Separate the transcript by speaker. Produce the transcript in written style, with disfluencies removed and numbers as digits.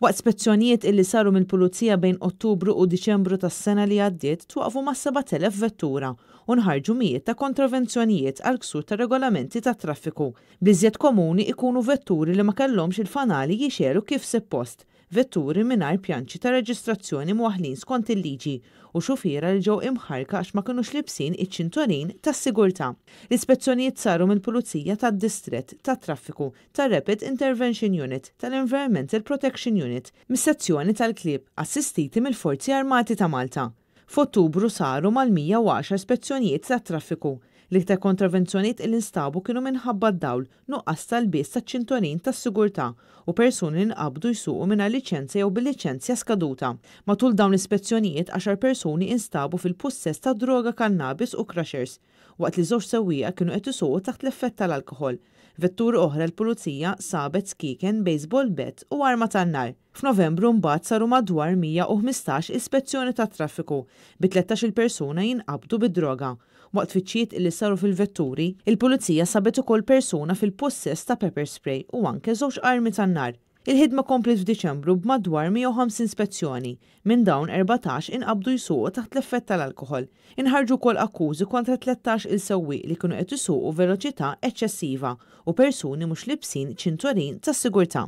Speaker 1: Waqt spezzjonijiet illi saru mill-Pulizija bejn Ottubru u Diċembru tas-sena li għaddiet twaqfu ma' 7,000 vettura u nħarġu mijiet ta' kontravenzjonijiet għal ksur ta' regolamenti ta' traffiku. Bliżjed komuni ikunu vetturi li ma kellhomx il-fanali jixeru kif suppost, vetturi mingħajr pjanċi ta' reġistrazzjoni mwaħħlin skont il-liġi u xufiera li ġew imħarka għax ma kinux libsin iċ-ċinturin tas-sigurtà. L-ispezzjonijiet saru mill-Pulizija tad-Distrett tat-Traffiku, tar-Rapid Intervention Unit, tal-Environmental Protection Unit, mis-sezzjoni tal-Klieb, assistiti mill-Forzi Armati ta' Malta. F'Ottubru saru mal-110 spezzjonijiet tat-traffiku. L-iktar kontravenzjonijiet il instabu kienu minħabba d-dawl, nuqqas tal-bies taċ-ċinturin tas-sigurtà u persuni nqabdu jsuqu mingħajr liċenzja jew bil-liċenzja skaduta. Matul dawn l-ispezzjonijiet 10 persuni instabu fil-pussess ta' droga kannabis u crushers, waqt li żewġ sewwieqa kienu qed isuqu taħt l-effett tal-alkoħol. Vetturi oħra l-Pulizija sabet skiken, baseball bat u arma tan-nar. F'Novembru mbagħad saru madwar 115 ispezzjoni tat traffiku bi 13 persuna jinqabdu bid-droga. Waqt fiċċijiet illi saru fil-vetturi, il-Pulizija sabet ukoll persuna fil-possess ta' pepper spray u anke żewġ armi tan-nar. Il-ħidma komplet f'Diċembru b'madwar 150 ispezzjoni, minn dawn 14 inqabdu jsuqu taħt l-effett tal-alkoħol. Inħarġu wkoll akkużi kontra 13 il-sewwieq li kienu qed isuqu veloċità eċċessiva u persuni mhux libsin ċinturin tas-sigurtà.